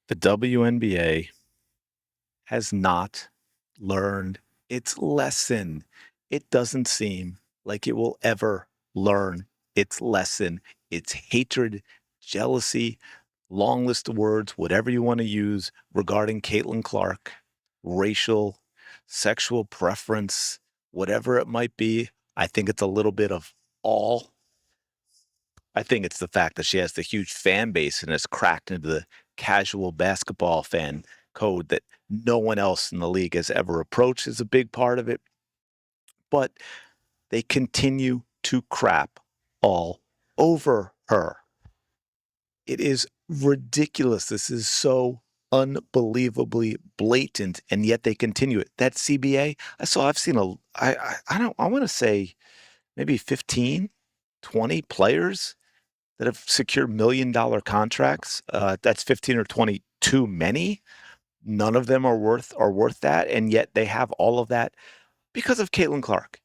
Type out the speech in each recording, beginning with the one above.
The WNBA has not learned its lesson. It doesn't seem like it will ever learn its lesson. It's hatred, jealousy, long list of words, whatever you want to use regarding Caitlin Clark, racial, sexual preference, whatever it might be. I think it's a little bit of all. I think it's the fact that she has the huge fan base and has cracked into the casual basketball fan code that no one else in the league has ever approached is a big part of it. But they continue to crap all over her. It is ridiculous. This is so unbelievably blatant, and yet they continue it. That CBA, I've seen I want to say maybe 15, 20 players that have secured $1 million contracts. That's 15 or 20 too many. None of them are worth that, and yet they have all of that because of Caitlin Clark.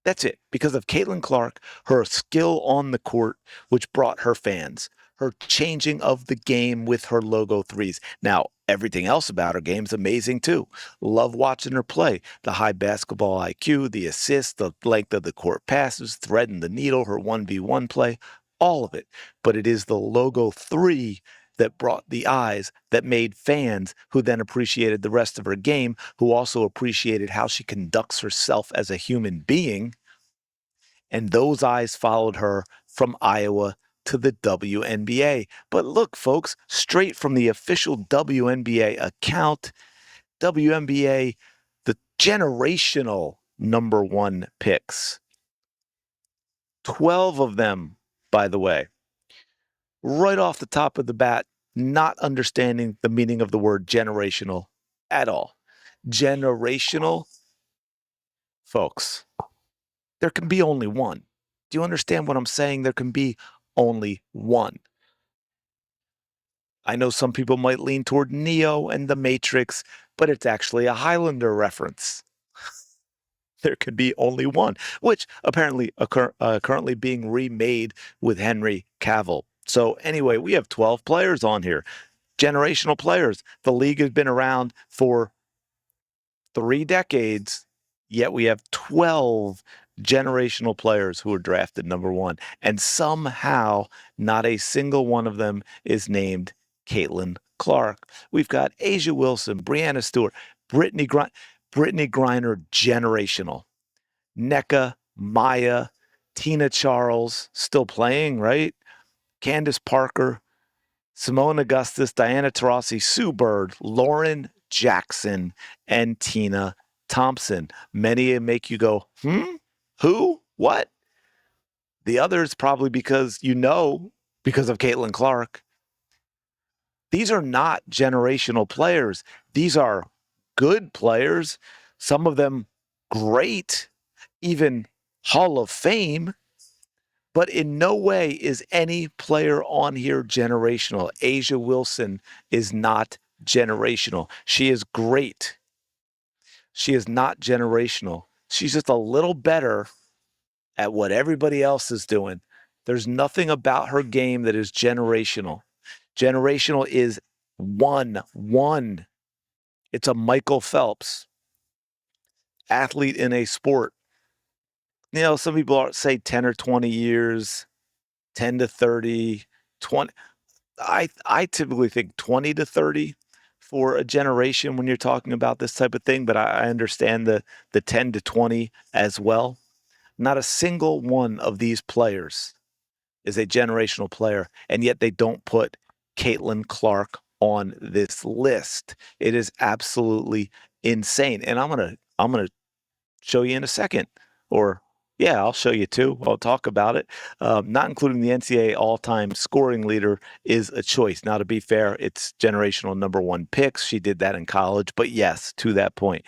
That's it. Because of Caitlin Clark, her skill on the court, which brought her fans, her changing of the game with her logo threes. Now, everything else about her game is amazing too. Love watching her play. The high basketball IQ, the assists, the length of the court passes, threading the needle, her 1v1 play, all of it. But it is the logo three that brought the eyes, that made fans who then appreciated the rest of her game, who also appreciated how she conducts herself as a human being. And those eyes followed her from Iowa to the WNBA. But look, folks, straight from the official WNBA account, WNBA, the generational number one picks. 12 of them, by the way, right off the top of the bat, not understanding the meaning of the word generational at all. Generational, folks, there can be only one. Do you understand what I'm saying? There can be only one. I know some people might lean toward Neo and the Matrix, but it's actually a Highlander reference. There could be only one, which apparently currently being remade with Henry Cavill. So anyway, we have 12 players on here, generational players. The league has been around for 3 decades, yet we have 12 generational players who are drafted number one. And somehow not a single one of them is named Caitlin Clark. We've got Asia Wilson, Brianna Stewart, Brittany Griner, generational. NECA, Maya, Tina Charles, still playing, right? Candace Parker, Simone Augustus, Diana Taurasi, Sue Bird, Lauren Jackson, and Tina Thompson. Many make you go, who? What? The others probably because because of Caitlin Clark. These are not generational players. These are good players, some of them great, even Hall of Fame, but in no way is any player on here generational. Asia Wilson is not generational. She is great. She is not generational. She's just a little better at what everybody else is doing. There's nothing about her game that is generational. Generational is one. It's a Michael Phelps, athlete in a sport. Some people say 10 or 20 years, 10 to 30, 20. I typically think 20 to 30 for a generation when you're talking about this type of thing, but I understand the 10 to 20 as well. Not a single one of these players is a generational player, and yet they don't put Caitlin Clark on this list. It is absolutely insane. And I'm gonna show you in a second, or yeah, I'll show you too. I'll talk about it. Not including the NCAA all-time scoring leader is a choice. Now, to be fair, it's generational number one picks. She did that in college, but yes, to that point.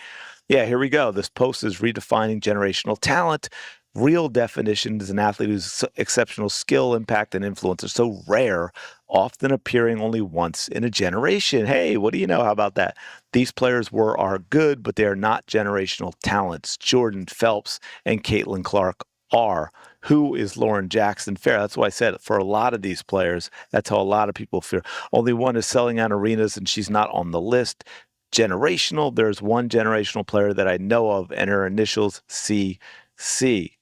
Yeah, here we go. This post is redefining generational talent. Real definition is an athlete whose exceptional skill, impact, and influence are so rare, often appearing only once in a generation. Hey, what do you know? How about that? These players are good, but they are not generational talents. Jordan Phelps and Caitlin Clark are. Who is Lauren Jackson Fair? That's why I said for a lot of these players, that's how a lot of people feel. Only one is selling out arenas, and she's not on the list. Generational, there's one generational player that I know of, and her initials CC.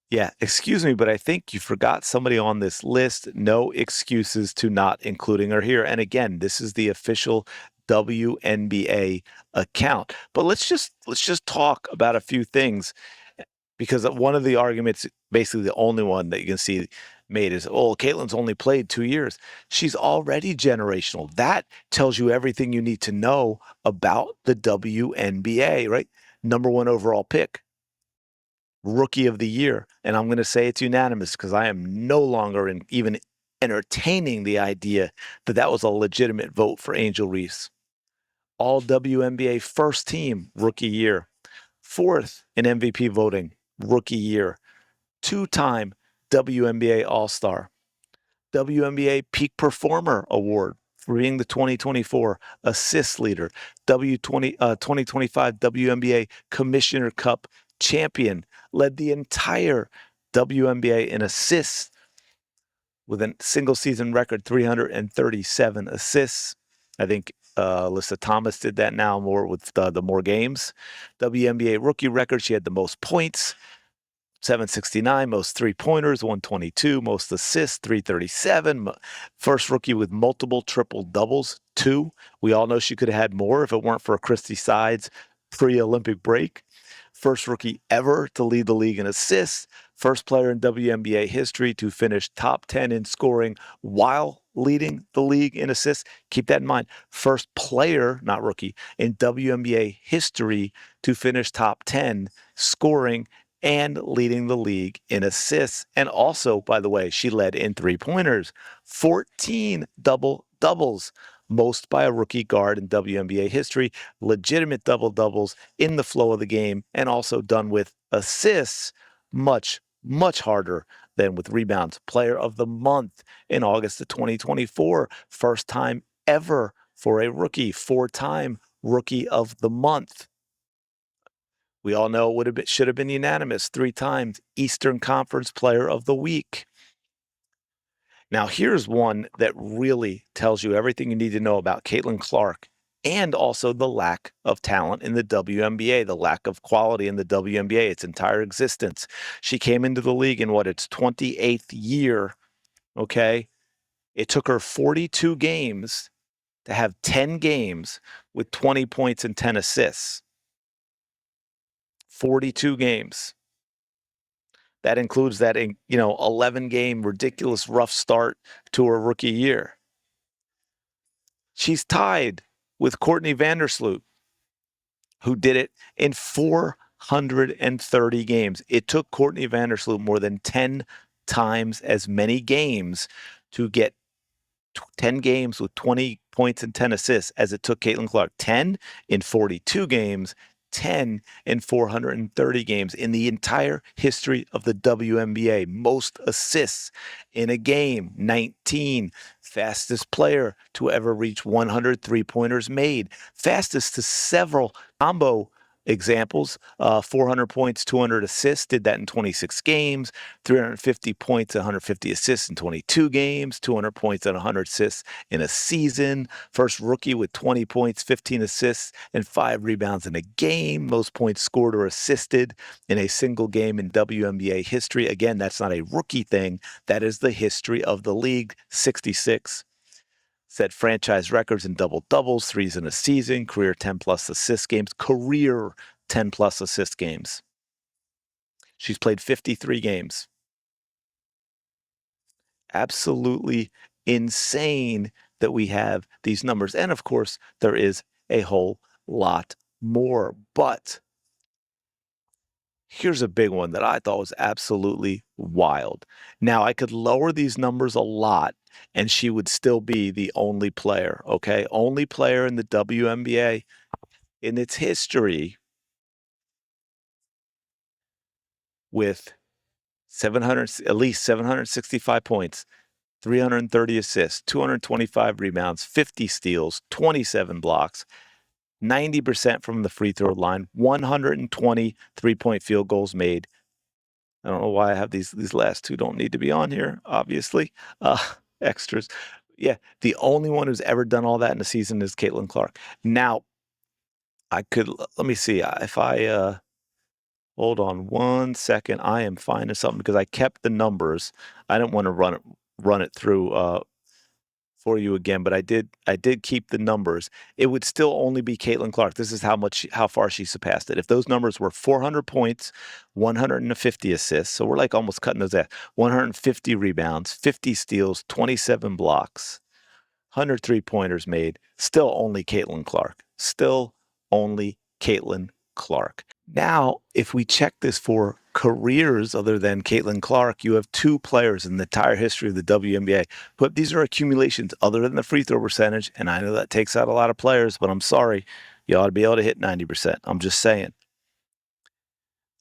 Yeah, excuse me, but I think you forgot somebody on this list. No excuses to not including her here. And again, this is the official WNBA account. But let's just talk about a few things because one of the arguments, basically the only one that you can see made is, oh, Caitlin's only played 2 years. She's already generational. That tells you everything you need to know about the WNBA, right? Number one overall pick, rookie of the year. And I'm going to say it's unanimous because I am no longer even entertaining the idea that that was a legitimate vote for Angel Reese. All WNBA first team rookie year, fourth in MVP voting rookie year, two-time WNBA All-Star, WNBA Peak Performer Award for being the 2024 assist leader, 2025 WNBA Commissioner Cup champion, led the entire WNBA in assists with a single season record 337 assists. I think Alyssa Thomas did that now more with the more games. WNBA rookie record, she had the most points, 769, most three-pointers, 122, most assists, 337. First rookie with multiple triple-doubles, 2. We all know she could have had more if it weren't for Christy Sides' pre-Olympic break. First rookie ever to lead the league in assists. First player in WNBA history to finish top 10 in scoring while leading the league in assists. Keep that in mind. First player, not rookie, in WNBA history to finish top 10 scoring and leading the league in assists. And also, by the way, she led in three-pointers, 14 double-doubles, most by a rookie guard in WNBA history, legitimate double-doubles in the flow of the game, and also done with assists, much, much harder than with rebounds. Player of the month in August of 2024, first time ever for a rookie, 4-time rookie of the month. We all know it should have been unanimous, 3 times Eastern Conference Player of the Week. Now, here's one that really tells you everything you need to know about Caitlin Clark and also the lack of talent in the WNBA, the lack of quality in the WNBA, its entire existence. She came into the league in its 28th year, okay? It took her 42 games to have 10 games with 20 points and 10 assists. 42 games. That includes that 11-game ridiculous rough start to her rookie year. She's tied with Courtney Vandersloot, who did it in 430 games. It took Courtney Vandersloot more than 10 times as many games to get 10 games with 20 points and 10 assists as it took Caitlin Clark. 10 in 42 games, 10 in 430 games in the entire history of the WNBA. Most assists in a game, 19. Fastest player to ever reach 100 three-pointers made. Fastest to several combo examples, 400 points, 200 assists, did that in 26 games, 350 points, 150 assists in 22 games, 200 points and 100 assists in a season. First rookie with 20 points, 15 assists, and 5 rebounds in a game. Most points scored or assisted in a single game in WNBA history. Again, that's not a rookie thing. That is the history of the league, 66. Set franchise records in double-doubles, 3s in a season, career 10-plus assist games, career 10-plus assist games. She's played 53 games. Absolutely insane that we have these numbers. And of course, there is a whole lot more. But here's a big one that I thought was absolutely wild. Now, I could lower these numbers a lot, and she would still be the only player, okay? Only player in the WNBA in its history with at least 765 points, 330 assists, 225 rebounds, 50 steals, 27 blocks, 90% from the free throw line, 120 three-point field goals made, I don't know why I have these last two don't need to be on here, obviously. Uh, extras. Yeah, the only one who's ever done all that in a season is Caitlin Clark. Now, let me see if I hold on one second. I am finding something because I kept the numbers. I don't want to run it through for you again, but I did keep the numbers. It would still only be Caitlin Clark. This is how far she surpassed it. If those numbers were 400 points, 150 assists, so we're like almost cutting those at 150 rebounds, 50 steals, 27 blocks, 100 3-pointers made, still only Caitlin Clark. Still only Caitlin Clark. Now, if we check this for careers other than Caitlin Clark, you have two players in the entire history of the WNBA. But these are accumulations other than the free throw percentage. And I know that takes out a lot of players, but I'm sorry. You ought to be able to hit 90%. I'm just saying.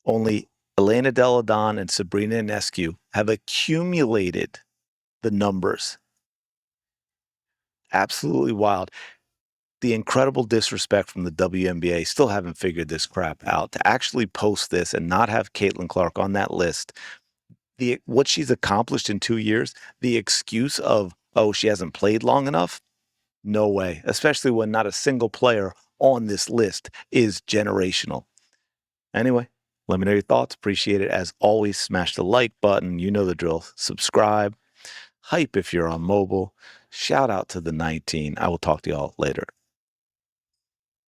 Only Elena Delle Donne and Sabrina Ionescu have accumulated the numbers. Absolutely wild. The incredible disrespect from the WNBA, still haven't figured this crap out. To actually post this and not have Caitlin Clark on that list, what she's accomplished in 2 years, the excuse of, oh, she hasn't played long enough, no way, especially when not a single player on this list is generational. Anyway, let me know your thoughts. Appreciate it. As always, smash the like button. You know the drill. Subscribe. Hype if you're on mobile. Shout out to the 19. I will talk to y'all later.